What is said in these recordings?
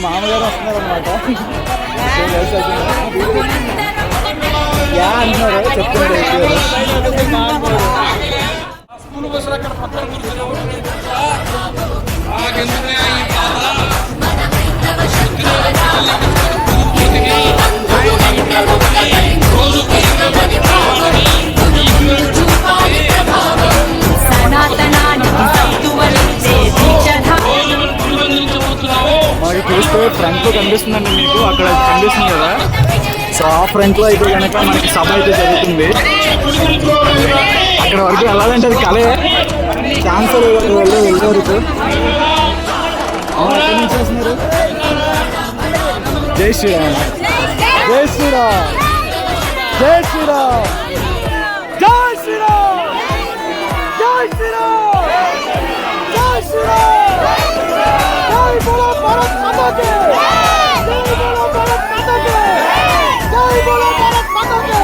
మామగారు వస్తున్నారు అనమాట. యా అంటున్నారు చెప్తుండే మనకి చూస్తే ఫ్రంట్ కనిపిస్తుందండి మీకు, అక్కడ కనిపిస్తుంది కదా. సో ఆ ఫ్రంట్ లో అయితే కనుక మనకి సభ అయితే జరుగుతుంది. అక్కడ వరకు వెళ్ళాలంటే అది కలే, ఛాన్సర్ వెళ్ళే వరకు. ఎక్కడి నుంచి వస్తున్నారు? జై శ్రీరామ్, జై శ్రీరామ్, జై శ్రీరామ్, జై శ్రీరామ్, జై శ్రీరామ్, జై శ్రీరామ్, జై బోలో భారత్ మాతా కీ, జై బోలో భారత్ మాతా కీ, జై బోలో భారత్ మాతా కీ.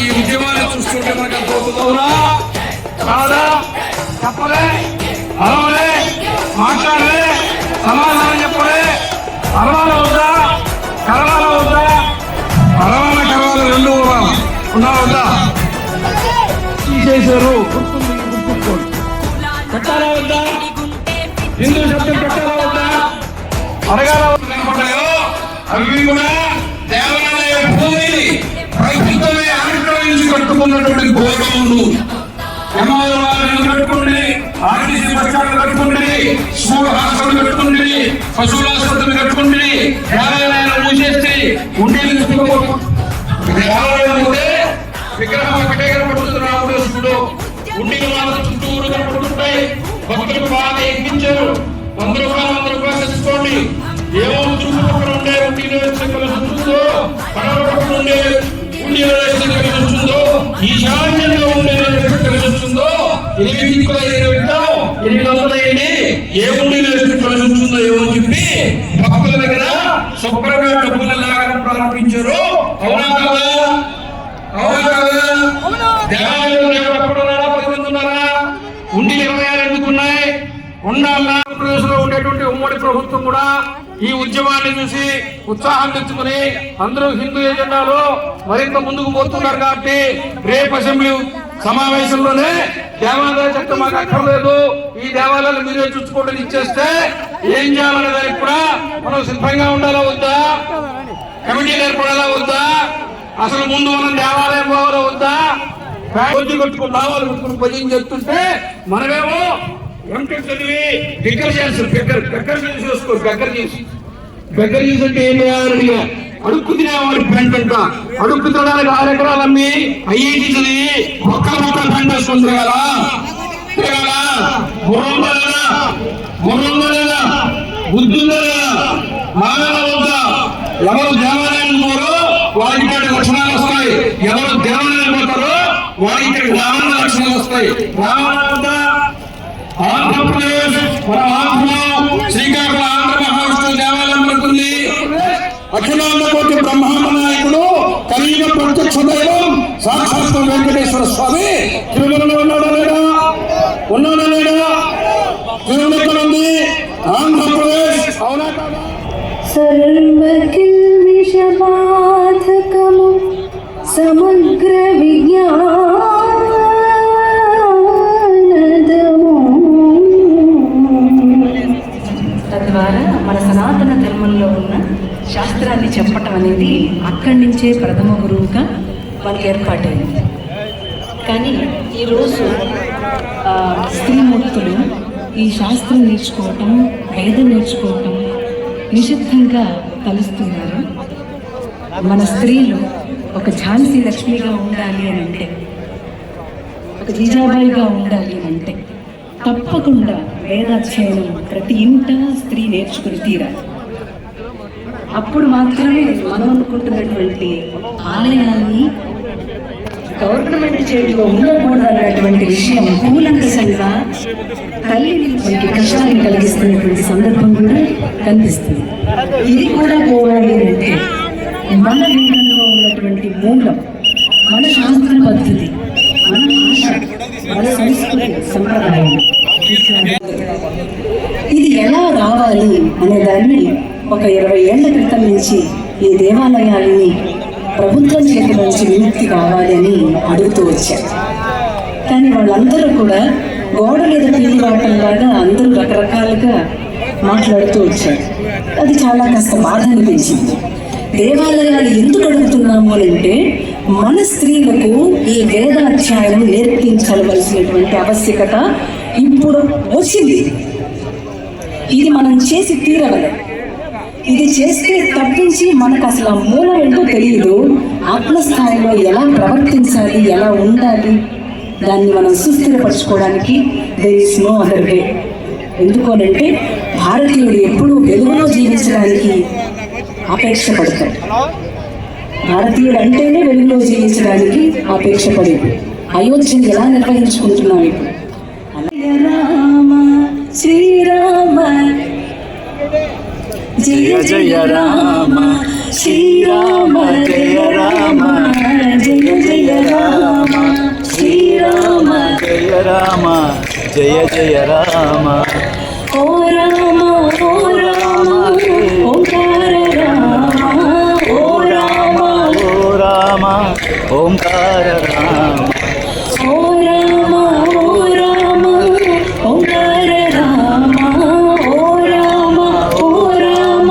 ఈ ఉద్యమాన్ని చూస్తుంటే మనకు అర్థమవుతుందా? కాదా? చెప్పలే, అరవలే, మాట్లాడలే, సమాధానం చెప్పలే. అరవాల వద్దా, కరవాల వద్దా? అరవాల కరవాల రెండు ఉన్నా వద్దా? తీసేశారు. పెట్టాలా వద్దా? హిందూ శబ్దం పెట్టాలా వద్దా? అడగాల అవి కూడా దేవాలయ భూమిని ప్రభుత్వమే ఆక్రమించి కట్టుకున్నటువంటి గోడౌన్లు. ఎమ్మెల్యేలను కట్టుకోండి, ఆర్టీసీ బస్టాండ్లు కట్టుకోండి, స్కూల్ హాస్టల్ కట్టుకోండి, పశువుల ఆసుపత్రులు కట్టుకోండి. దేవాలయాలు మూసేస్తే ఉండేది దేవాలయం ఉంటే విగ్రహం ఒకటే కనపడుతున్నాడు. చూడు, ఉండిన వాళ్ళ చుట్టూరు కనపడుతుంటాయి. భక్తులకు బాగా ఎక్కించారు. 100 రూపాయలు తెచ్చుకోండి. ఏమో చుట్టుపక్కల ఉండే ఉండిలో ఉంటుందో, పడవపక్కన ఉండే ఉండిలో ఉంటుందో, ఈశాన్యంలో ఉండే ఉంటుందో, 8 దిక్కుల 800 అయ్యింది. ఏ ఉండిలో ఉంటుందో ఏమో చెప్పి భక్తుల దగ్గర శుభ్రంగా డబ్బులు లాగడం ప్రారంభించారు. అవునా కదా? అవునా కదా? దేవాలయంలో ఎప్పుడున్నారా? 10 మంది ఉన్నారా? ఉండి 26 ఎందుకున్నాయి? ఉండాలా? ఆంధ్రప్రదేశ్లో ఉండేటువంటి ఉమ్మడి ప్రభుత్వం కూడా ఈ ఉద్యమాన్ని చూసి ఉత్సాహం తెచ్చుకుని అందరూ హిందూ ఎజెండాలో మరింత ముందుకు పోతున్నారు. కాబట్టి రేపు అసెంబ్లీ సమావేశంలోనే దేవాలయ చట్టం మాకు అక్కర్లేదు, ఈ దేవాలయాలు మీరే చూసుకోవడం ఇచ్చేస్తే ఏం చేయాలనే దానికి కూడా మనం సిద్ధంగా ఉండాలా వద్దా? కమిటీలు ఏర్పడాలా వద్దా? అసలు ముందు మనం దేవాలయం పోవాలా వద్దా? రోజు కట్టుకుని లాభాలు కట్టుకుని భజన చేస్తుంటే మనమేమో ఎంటెక్ చదివి దగ్గర చేస్తారు. దగ్గర చేసుకోరు. దగ్గర చేసి అంటే ఏం చేయాలని అడుక్కు తినేవాడు పెంట్ అంట. అడుక్కు తినడానికి 6 ఎకరాలు అమ్మి ఐఐటి చదివి ఒక్కరు పెంట్ వేసుకుని తిరగాలా? గుర్రందా బుద్ధుందా? మానవ వద్దా? ఎవరు దేవాలయానికి పోరో వారికి ఇక్కడ లక్షణాలు వస్తాయి. ఎవరు దేవాలయానికి పోతారో వారికి ఇక్కడ రావణ లక్షణాలు వస్తాయి. రావణ వద్దా? ఆంధ్రప్రదేశ్ మన ఆంధ్రలో శ్రీకాకుళం ఆంధ్ర మహావిష్ణు దేవాలయం పడుతుంది. అఖిలాంధ్రకోటి బ్రహ్మాండ నాయకుడు కలియుగ ప్రత్యక్ష దైవం సాక్షాత్ వెంకటేశ్వర స్వామి తిరుమలలో ఉన్నాడా లేడా? ఉన్నాడా లేడా? తిరుమల ఉంది ఆంధ్రప్రదేశ్. అవునా కాదా? సర్వకిల్విషబాధకము సమగ్ర విజ్ఞానదము. తద్వారా మన సనాతన ధర్మంలో ఉన్న శాస్త్రాన్ని చెప్పటం అనేది అక్కడి నుంచే ప్రథమ గురువుగా మనకి ఏర్పాటైంది. కానీ ఈరోజు స్త్రీమూర్తులు ఈ శాస్త్రం నేర్చుకోవటం, వేదం నేర్చుకోవటం నిశ్శబ్దంగా కలుస్తున్నారు. మన స్త్రీలు ఒక ఝాన్సీ లక్ష్మిగా ఉండాలి అని అంటే, ఒక జీజాబాయిగా ఉండాలి అని అంటే తప్పకుండా వేదాధ్యయనం ప్రతి ఇంట స్త్రీ నేర్చుకుని తీరాలి. అప్పుడు మాత్రమే మనం అనుకుంటున్నటువంటి ఆలయాన్ని గవర్నమెంట్ చేతిలో ఉండకూడదు అన్నటువంటి విషయం కూలంకషంగా తల్లిని మనకి కష్టాన్ని కలిగిస్తున్నటువంటి సందర్భం కూడా కనిపిస్తుంది. ఇది కూడా పోవాలి అంటే మన వేదంలో ఉన్నటువంటి మూలం, మన శాస్త్ర పద్ధతి, మన భాష, మన సంస్కృతి, సంప్రదాయం, ఇది ఎలా రావాలి అనే దాన్ని ఒక 20 ఏళ్ల క్రితం నుంచి ఈ దేవాలయాల్ని ప్రభుత్వం చేతి నుంచి విముక్తి కావాలి అని అడుగుతూ వచ్చారు. కానీ వాళ్ళందరూ కూడా గోడ మీద పీలివాటంలాగా అందరూ రకరకాలుగా మాట్లాడుతూ వచ్చారు. అది చాలా కాస్త బాధ అనిపించింది. దేవాలయాలు ఎందుకు అడుగుతున్నాము అంటే మన స్త్రీలకు ఈ వేదాధ్యాయం నేర్పించవలసినటువంటి ఆవశ్యకత ఇప్పుడు వచ్చింది. ఇది మనం చేసి తీరగలం. ఇది చేస్తే తప్పించి మనకు అసలు ఆ మూలం ఏంటో తెలియదు. ఆత్మస్థాయిలో ఎలా ప్రవర్తించాలి, ఎలా ఉండాలి, దాన్ని మనం సుస్థిరపరచుకోవడానికి there is no other way. ఎందుకోనంటే భారతీయుడు ఎప్పుడూ వెలుగులో జీవించడానికి అపేక్ష పడతాడు. భారతీయుడు అంటేనే వెలుగులో జీవించడానికి అపేక్ష పడేది. అయోధ్యను ఎలా నిర్వహించుకుంటున్నాం ఇప్పుడు? రామ శ్రీరామ జయ జయ రామ శ్రీరామ జయ రామ జయ జయ రామ శ్రీరామ జయ రామ జయ జయ రామ. ఓ రామ ఓ రామ ఓంకార రామ ఓ రామ ఓ రామ ఓంకార రామ. ఓ రామ ఓ రామ ఓంకార రామ ఓ రామ ఓ రామ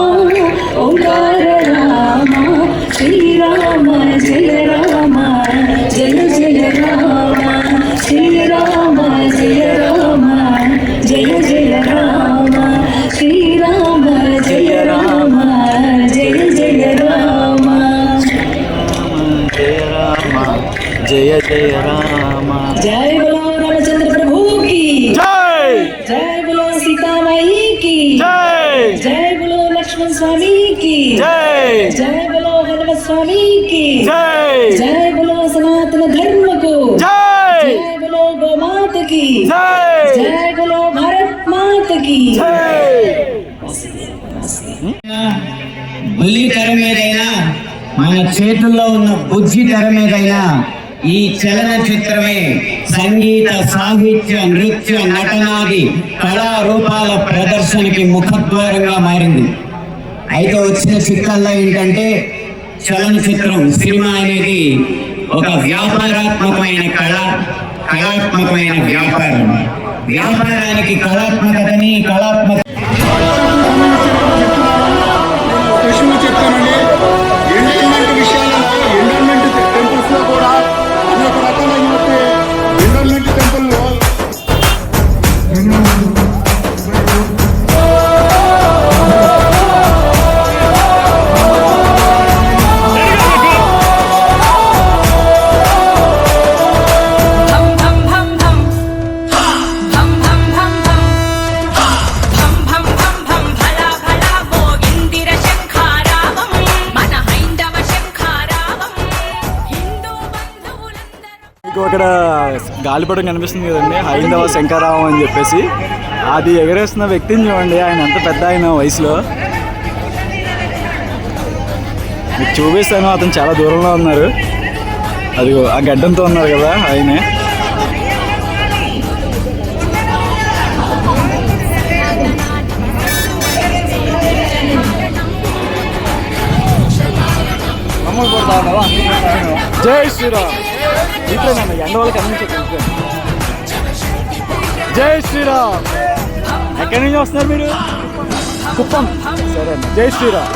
ఓంకార రామ శ్రీరామ జయ రామ జయ జయ రామ శ్రీరామ జయ రామ జయ జయ రామ శ్రీరామ జయ రామ జయ జయ రామ జయ రామ జయ జయ రామ. जय बोलो रामचंद्र प्रभु की జై जय बोलो सीता माई की జై जय बोलो लक्ष्मण स्वामी की జై जय बोलो हनुमत स्वामी की జై जय बोलो सनातन धर्म को జై जय बोलो गौ मात की జై जय बोलो भारत मात की బుల్లి తెర మీదైనా మన చేతుల్లో ఉన్న బుద్ధి తెర మీదైనా ఈ చలనచిత్రమే సంగీత, సాహిత్య, నృత్య, నటనాది కళారూపాల ప్రదర్శనకి ముఖద్వారంగా మారింది. అయితే వచ్చిన చిక్కల్లో ఏంటంటే చలనచిత్రం, సినిమా అనేది ఒక వ్యాపారాత్మకమైన కళాత్మకమైన వ్యాపారం. వ్యాపారానికి కళాత్మకతని, విషయం చెప్తానండి. ఎండోర్మెంట్ విషయాలలో, ఎండోర్మెంట్ టెంపుల్స్ లో కూడా అనేక రకాలైనటువంటి ఎండోర్మెంట్ టెంపుల్లో మీకు అక్కడ గాలిపటం కనిపిస్తుంది కదండి, హైందవ శంకరావం అని చెప్పేసి. అది ఎగరేస్తున్న వ్యక్తిని చూడండి, ఆయన ఎంత పెద్ద ఆయన వయసులో. మీకు చూపిస్తాను, అతను చాలా దూరంలో ఉన్నారు. అది ఆ గడ్డంతో ఉన్నారు కదా ఆయనే. జై శ్రీరామ్. ఇట్లేనండి ఎండ వాళ్ళకి అందించండి. జై శ్రీరామ్. ఎక్కడి నుంచి వస్తున్నారు మీరు? కుప్పం. సరే అండి, జై శ్రీరామ్.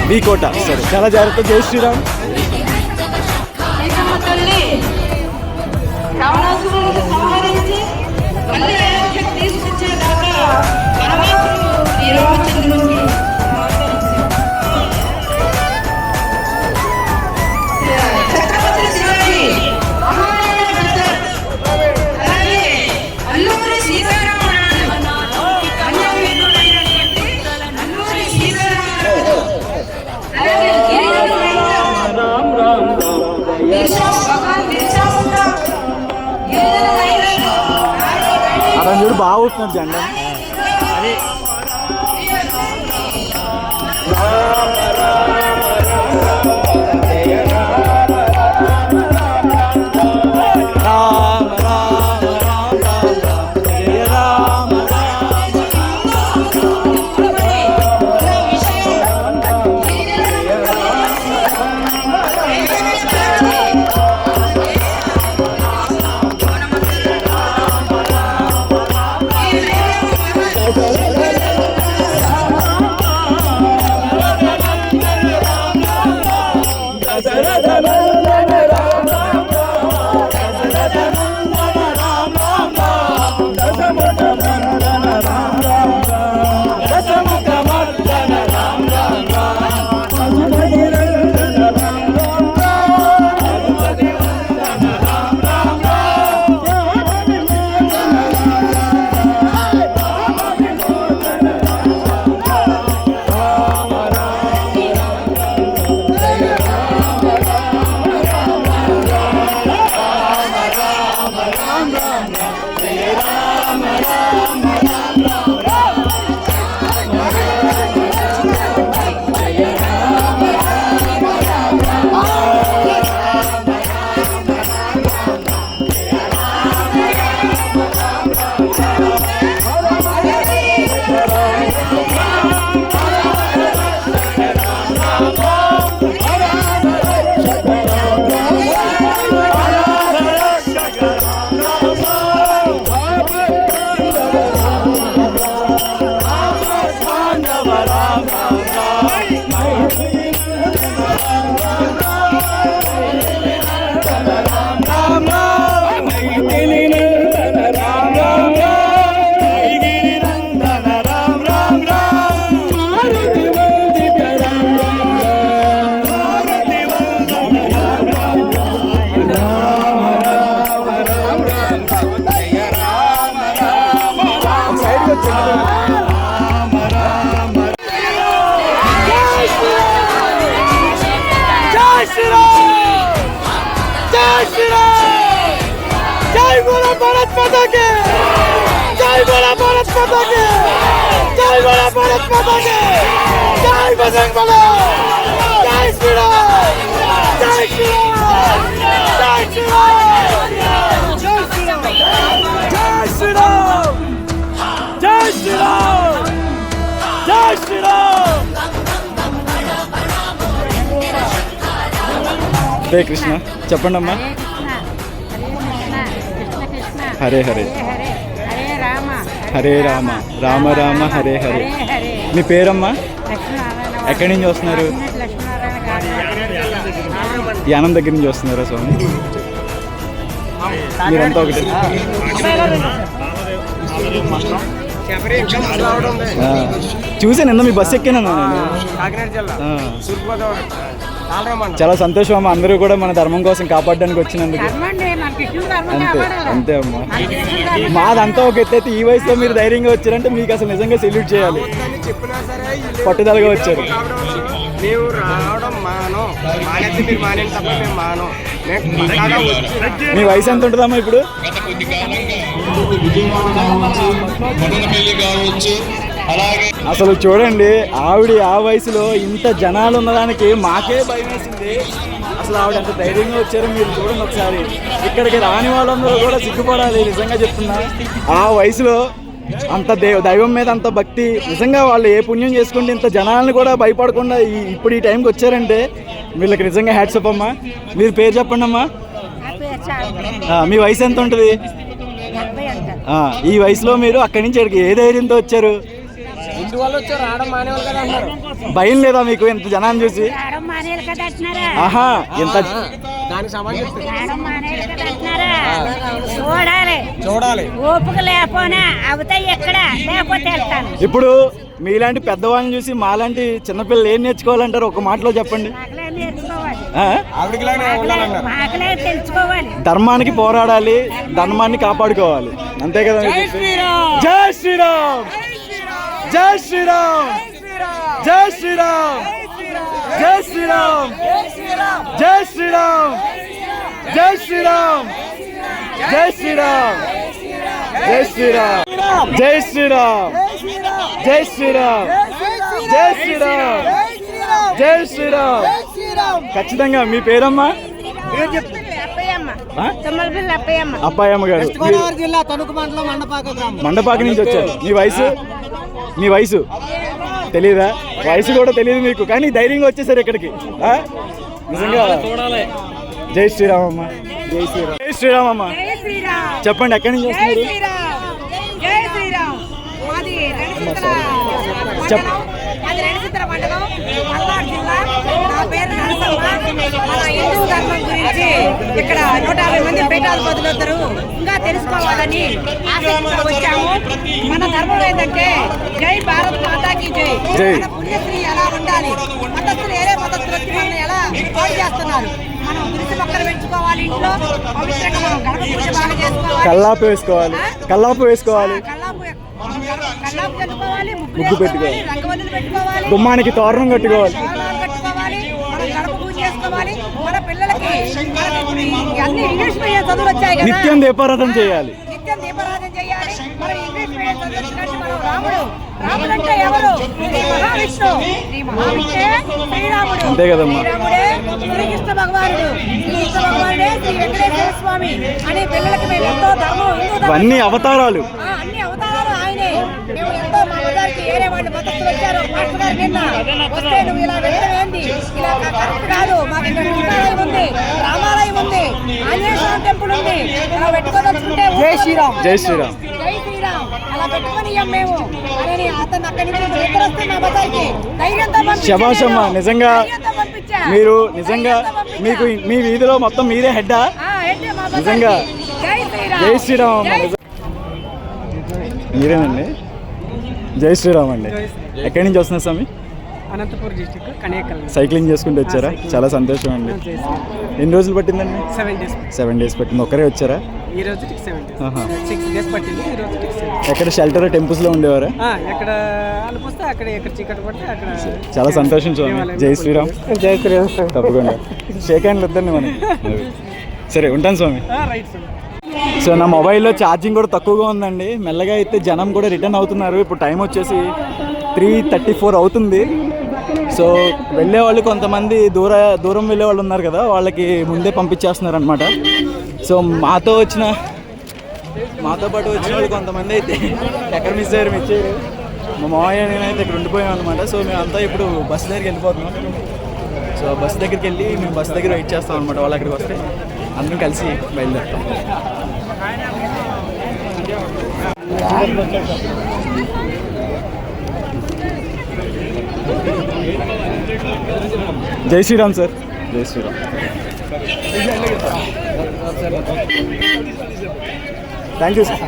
బీ కోట. సరే, చాలా జాగ్రత్త. జై శ్రీరామ్. రావణాసురుడిని సంహరించి మళ్ళీ అయోధ్యకు తీసుకొచ్చేదాకా వనవాసులు శ్రీరామచంద్రుడికి ఛత్రపతి శివాజీ మహారాణ ప్రతాప్ అలాగే అల్లూరి సీతారామరాజు కన్యావీరుడైనటువంటి అల్లూరి సీతారామరాజు అలాగే గిరిజన అతను చూడు బాగా ఊపుతున్నారు జెండా. రామ రామ రామ రామ జయ రామ जय बोला भारत माता के, जय बोला भारत माता के, जय बोला भारत माता के, जय बजरंगबली, जय श्री राम, जय श्री राम, जय श्री राम, जय श्री राम, जय श्री राम, जय श्री राम, जय श्री राम। హరే కృష్ణ చెప్పండి అమ్మా. హరే హరే హరే రామ రామ రామ హరే హరే. మీ పేరమ్మా? ఎక్కడి నుంచి వస్తున్నారు? యానం దగ్గర నుంచి వస్తున్నారా స్వామి? మీరంతా ఒకటి చూసాను నిన్న మీ బస్సు ఎక్కాను చాలా సంతోషం అమ్మ. అందరూ కూడా మన ధర్మం కోసం కాపాడడానికి వచ్చినందుకు. అంతే అంతే అమ్మా. మాదంతా ఒక ఎత్తైతే ఈ వయసులో మీరు ధైర్యంగా వచ్చారంటే మీకు అసలు నిజంగా సెల్యూట్ చేయాలి. పట్టుదలగా వచ్చారు. మీ వయసు ఎంత ఉంటుందమ్మా ఇప్పుడు? అసలు చూడండి, ఆవిడ ఆ వయసులో ఇంత జనాలు ఉన్నదానికి మాకే భయం వేసింది. అసలు ఆవిడ ఎంత ధైర్యంగా వచ్చారో మీరు చూడండి ఒకసారి. ఇక్కడికి రాని వాళ్ళందరూ కూడా సిగ్గుపడాలి, నిజంగా చెప్తున్నా. ఆ వయసులో అంత దైవం మీద అంత భక్తి, నిజంగా వాళ్ళు ఏ పుణ్యం చేసుకుంటే ఇంత జనాలను కూడా భయపడకుండా ఇప్పుడు ఈ టైంకి వచ్చారంటే వీళ్ళకి నిజంగా హ్యాట్సప్ అమ్మా. మీరు పేరు చెప్పండి అమ్మా. మీ వయసు ఎంత ఉంటుంది? ఈ వయసులో మీరు అక్కడి నుంచి ఇక్కడికి ఏ ధైర్యంతో వచ్చారు? భయం లేదా మీకు ఇంత జనాన్ని చూసి? ఆహా, ఎంత చూడాలి ఓపిక లేకపోయినా అవుతాయి ఎక్కడ లేకపోతే వెళ్తాను. ఇప్పుడు మీలాంటి పెద్దవాళ్ళని చూసి మాలాంటి చిన్నపిల్లలు ఏం నేర్చుకోవాలంటారు? ఒక మాటలో చెప్పండి. ఆ? తెలుసుకోవాలి, ధర్మానికి పోరాడాలి, ధర్మాన్ని కాపాడుకోవాలి, అంతే కదా? జై శ్రీరామ్, జై శ్రీరామ్, జై శ్రీరామ్, జై శ్రీరామ్, జై శ్రీరామ్, జై శ్రీరామ్, జై శ్రీరామ్, జై శ్రీరామ్, జై శ్రీరామ్, జై శ్రీరామ్, జై శ్రీరామ్, జై శ్రీరామ్, జై శ్రీరామ్. ఖచ్చితంగా. మీ పేరమ్మా? అప్పాయమ్మ గారు, జిల్లా తణుకు మండలం మండపాక నుంచి వచ్చారు. మీ వయసు? మీ వయసు తెలీదా? వయసు కూడా తెలియదు మీకు, కానీ ధైర్యంగా వచ్చేసారు ఇక్కడికి. నిజంగా జై శ్రీరామ్ అమ్మ, జై శ్రీరామ్, జై శ్రీరామ్ అమ్మ. చెప్పండి, ఎక్కడి నుంచి వస్తున్నారు? హిందూ ధర్మం గురించి ఇక్కడ 150 మంది పీఠాధిపతులు వస్తారు, ఇంకా తెలుసుకోవాలని ఆసక్తితో వచ్చాము. మన ధర్మం ఏంటంటే జై భారత్ మాతాకి జై. మన పుణ్యశ్రీ ఎలా ఉండాలి, మతస్థులు వేరే మతస్థులు వచ్చి మనం ఎలా పాడు చేస్తున్నారు. మనం తులసి మొక్కలు పెంచుకోవాలి, ఇంట్లో పవిత్రంగా మనం గడప పూజ బాగా చేసుకోవాలి, కల్లాపు వేసుకోవాలి, కల్లాపు వేసుకోవాలి, కల్లాపు కట్టుకోవాలి, ముగ్గు పెట్టుకోవాలి, రంగవల్లులు పెట్టుకోవాలి, గుమ్మానికి తోరణం కట్టుకోవాలి, కట్టుకోవాలి, మనం గడప పూజ చేసుకోవాలి. మన పిల్లలకి అన్ని ఇంగ్లీష్ మీడియం చదువులు వచ్చాయి కదా, నిత్యం దీపారాధన చేయాలి, నిత్యం దీపారాధన చేయాలి. మనం ఇంగ్లీష్ మీడియం చదువు వచ్చినట్టు మనం రాముడు అంటే ఎవరు? శ్రీ మహావిష్ణు, శ్రీ మహావిష్ణువే శ్రీరాముడు, అంతే కదమ్మా. శ్రీరాముడే శ్రీకృష్ణ భగవానుడు, శ్రీకృష్ణ భగవానుడే శ్రీ వెంకటేశ్వర స్వామి అని పిల్లలకి మేము ఎంతో ధర్మం, హిందూ ధర్మం, అన్ని అవతారాలు, అన్ని అవతారాలు ఆయనే. మేము ఎంతో మా మతానికి వేరే వాళ్ళు మతస్థులు వచ్చారు. మాస్టర్ గారు నిన్న వస్తే నువ్వు ఇలా వెళ్ళడం ఏంది, ఇలా కరెక్ట్ కాదు, మాకు ఇక్కడ కృష్ణాలయం ఉంది, రామాలయం ఉంది, ఆంజనేయ స్వామి టెంపుల్ ఉంది, అలా పెట్టుకోదలుచుకుంటే జై శ్రీరామ్, జై శ్రీరామ్, జై శ్రీరామ్ అలా పెట్టుకొని మేము అని అతను అక్కడి నుంచి ఎక్కడ వస్తే మా బజార్కి ధైర్యంతో శభాషమ్మ. నిజంగా మీరు నిజంగా మీకు మీ వీధిలో మొత్తం మీరే హెడ్డా? నిజంగా జై శ్రీరామ్ అమ్మ. మీరేనండి? జై శ్రీరామ్ అండి. ఎక్కడి నుంచి వస్తున్నారు స్వామి? అనంతపూర్ డిస్ట్రిక్ట్ కనేకల్. సైక్లింగ్ చేసుకుంటూ వచ్చారా? చాలా సంతోషం అండి. ఎన్ని రోజులు పట్టిందండి? 7 days. 7 days పట్టింది. ఒక్కరే వచ్చారా? ఈ రోజుకి 7 days. 6 days పట్టింది. ఈ రోజుకి 7 days. ఎక్కడ షెల్టర్ టెంపుల్స్ లో ఉండేవారా? ఎక్కడ అనిపిస్తే అక్కడ, ఎక్కడ చీకటి పడితే అక్కడ. చాలా సంతోషం స్వామి. జై శ్రీరామ్. జై శ్రీరామ్. తప్పకుండా షేక్ హ్యాండ్లు వద్దండి మనం. సరే ఉంటాను స్వామి. Right sir. సో నా మొబైల్లో ఛార్జింగ్ కూడా తక్కువగా ఉందండి. మెల్లగా అయితే జనం కూడా రిటర్న్ అవుతున్నారు. ఇప్పుడు టైం వచ్చేసి 3:34 అవుతుంది. సో వెళ్ళే వాళ్ళు కొంతమంది దూరం వెళ్ళే వాళ్ళు ఉన్నారు కదా, వాళ్ళకి ముందే పంపించేస్తున్నారు అనమాట. సో మాతో పాటు వచ్చిన వాళ్ళు కొంతమంది అయితే ఎక్కడ మిస్ అయ్యారు, మా మామయ్య నేనైతే ఇక్కడ ఉండిపోయాం అనమాట. సో మేమంతా ఇప్పుడు బస్సు దగ్గరికి వెళ్ళిపోతున్నాం. సో బస్సు దగ్గరికి వెళ్ళి మేము బస్సు దగ్గర వెయిట్ చేస్తాం అనమాట. వాళ్ళు అక్కడికి వస్తే అందరం కలిసి బయలుదేరుతాం. జై శ్రీరామ్ సార్. జై Shriram. Thank you sir.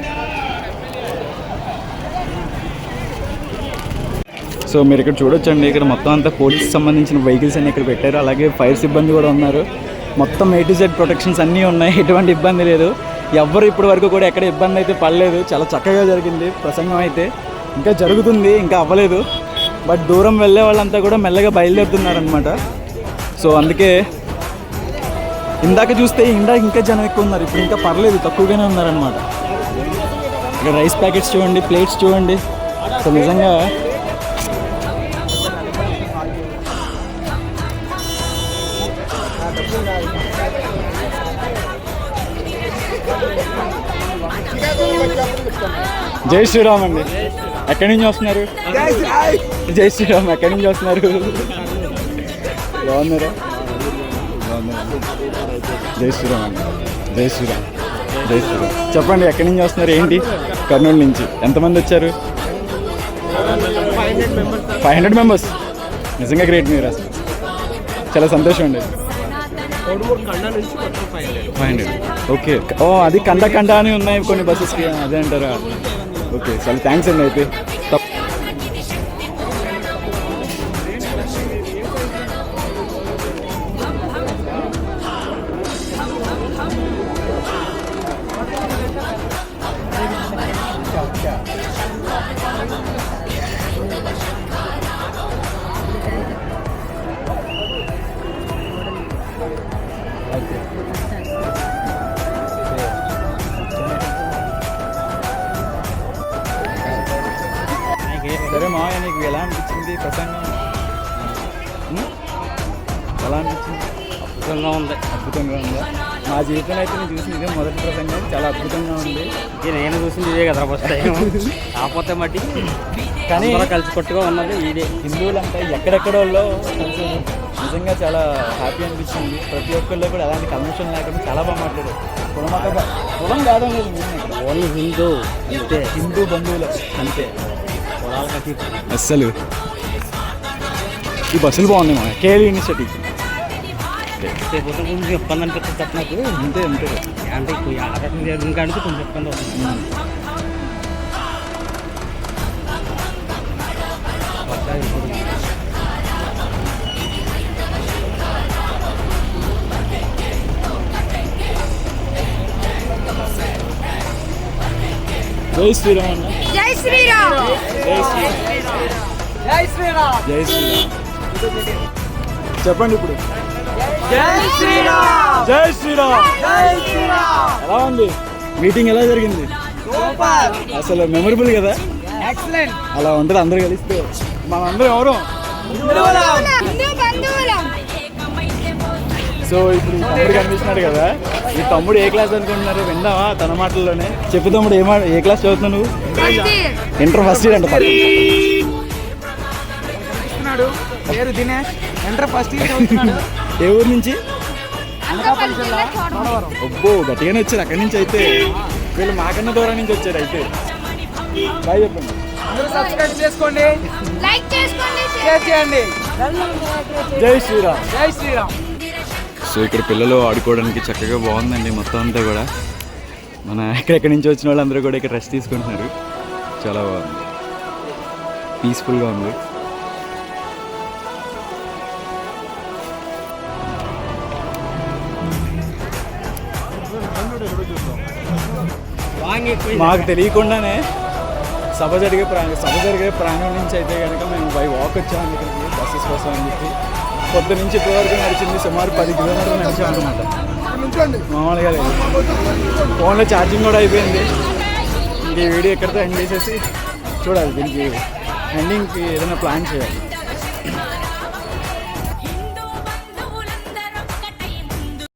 So మీరు ఇక్కడ చూడొచ్చండి, ఇక్కడ మొత్తం అంతా పోలీస్ సంబంధించిన వెహికల్స్ అన్ని ఇక్కడ పెట్టారు. అలాగే ఫైర్ సిబ్బంది కూడా ఉన్నారు. మొత్తం A to Z ప్రొటెక్షన్స్ అన్నీ ఉన్నాయి, ఎటువంటి ఇబ్బంది లేదు. ఎవ్వరు ఇప్పటి వరకు కూడా ఎక్కడ ఇబ్బంది అయితే పడలేదు. చాలా చక్కగా జరిగింది ప్రసంగం అయితే. ఇంకా జరుగుతుంది, ఇంకా అవ్వలేదు. బట్ దూరం వెళ్ళే వాళ్ళంతా కూడా మెల్లగా బయలుదేరుతున్నారనమాట. సో అందుకే ఇందాక చూస్తే ఇంకా జనం ఎక్కువ ఉన్నారు. ఇప్పుడు ఇంకా పర్లేదు, తక్కువగానే ఉన్నారనమాట. ఇక్కడ రైస్ ప్యాకెట్స్ చూడండి, ప్లేట్స్ చూడండి. సో నిజంగా జై శ్రీరామ్ అండి. ఎక్కడి నుంచి వస్తున్నారు? జై శ్రీరామ్. ఎక్కడి నుంచి వస్తున్నారు? బాగున్నారా? జై శ్రీరామ్ అండి. జై శ్రీరామ్. జై శ్రీరామ్. చెప్పండి, ఎక్కడి నుంచి వస్తున్నారు? ఏంటి? కర్నూలు నుంచి. ఎంతమంది వచ్చారు? 500 మెంబర్స్ నిజంగా గ్రేట్ మీరు అసలు చాలా సంతోషం అండి 500 ఓకే ఓ అది కండ అని ఉన్నాయి కొన్ని బస్సెస్కి అదే అంటారా ఓకే చాలా థ్యాంక్స్ అండి అయితే సరే మావయ్య నీకు ఎలా అనిపించింది ప్రసంగం ఎలా అనిపించింది అద్భుతంగా ఉందా మా జీవితంలో అయితే నేను చూసింది ఇదే మొదటి ప్రసంగం చాలా అద్భుతంగా ఉంది నేను చూసింది ఇదే కదా ఫస్ట్ టైం కాకపోతే మట్టి కానీ కలిసికట్టుగా ఉన్నది ఇదే హిందువులంతా ఎక్కడెక్కడోళ్ళో కలిసి నిజంగా చాలా హ్యాపీ అనిపించింది ప్రతి ఒక్కళ్ళు కూడా అలాంటి కన్వెన్షన్ లేకుండా చాలా బాగా మాట్లాడారు కులం కాదని ఓన్లీ హిందూ అంతే హిందూ బంధువులు అంతే పొలాలకి అస్సలు ఈ బస్సులు బాగున్నాయి మా కేఎల్ యూనివర్సిటీ కొంచెం ఇబ్బంది అనిపిస్తుంది తప్ప నాకు అంతే అంతే అంటే ఆటం జరిగిన కానీ కొంచెం ఇబ్బంది అవుతుంది జై శ్రీరామ్ అన్న జై శ్రీరామ్ జై శ్రీరామ్ జై శ్రీరామ్ జై శ్రీరామ్ చెప్పండి ఇప్పుడు జై శ్రీరామ్ జై శ్రీరామ్ జై శ్రీరామ్ ఎలా ఉంది మీటింగ్ ఎలా జరిగింది సూపర్ అసలు మెమరబుల్ కదా ఎక్సలెంట్ అలా ఉంటుంది అందరూ కలిస్తే మనందరం ఎవరు హిందూ బంధువులం సో ఇప్పుడు ఈ తమ్ముడు కనిపిస్తున్నాడు కదా ఈ తమ్ముడు ఏ క్లాస్ అనుకుంటున్నారు విందామా తన మాటల్లోనే చెప్పు తమ్ముడు ఏ క్లాస్ చదువుతున్నావు నువ్వు ఇంటర్ ఫస్ట్ ఇయర్ అంట చదువుతున్నాడు పేరు దినేష్ ఇంటర్ ఫస్ట్ ఇయర్ చదువుతున్నాడు ఏ ఊరు నుంచి అనకాపల్లి జిల్లా మనవరం అబ్బో గట్టిగానే వచ్చారు అక్కడి నుంచి అయితే వీళ్ళు మాకన్నా దూరం నుంచి వచ్చారు అయితే బాయ్ చెప్పండి అందరూ సబ్స్క్రైబ్ చేసుకోండి లైక్ చేసుకోండి షేర్ చేయండి జై శ్రీరామ్ జై శ్రీరామ్ సో ఇక్కడ పిల్లలు ఆడుకోవడానికి చక్కగా బాగుందండి మొత్తం అంతా కూడా మన ఎక్కడెక్కడి నుంచి వచ్చిన వాళ్ళందరూ కూడా ఇక్కడ రెస్ట్ తీసుకుంటున్నారు చాలా బాగుంది పీస్ఫుల్గా ఉంది మాకు తెలియకుండానే సభ జరిగే ప్రాంగణం నుంచి అయితే కనుక మేము బై వాక్ వచ్చాము ఇక్కడికి బస్సెస్ కోసం అని చెప్పి పొద్దు నుంచి ఇప్పటివరకు నడిచింది సుమారు 10 కిలోమీటర్లు నడిచామన్నమాట మామూలుగా లేదు ఫోన్లో ఛార్జింగ్ కూడా అయిపోయింది ఇంక ఈ వీడియో ఎక్కడితో ఎండ్ చేసేసి చూడాలి దీనికి ఎండింగ్కి ఏదైనా ప్లాన్ చేయాలి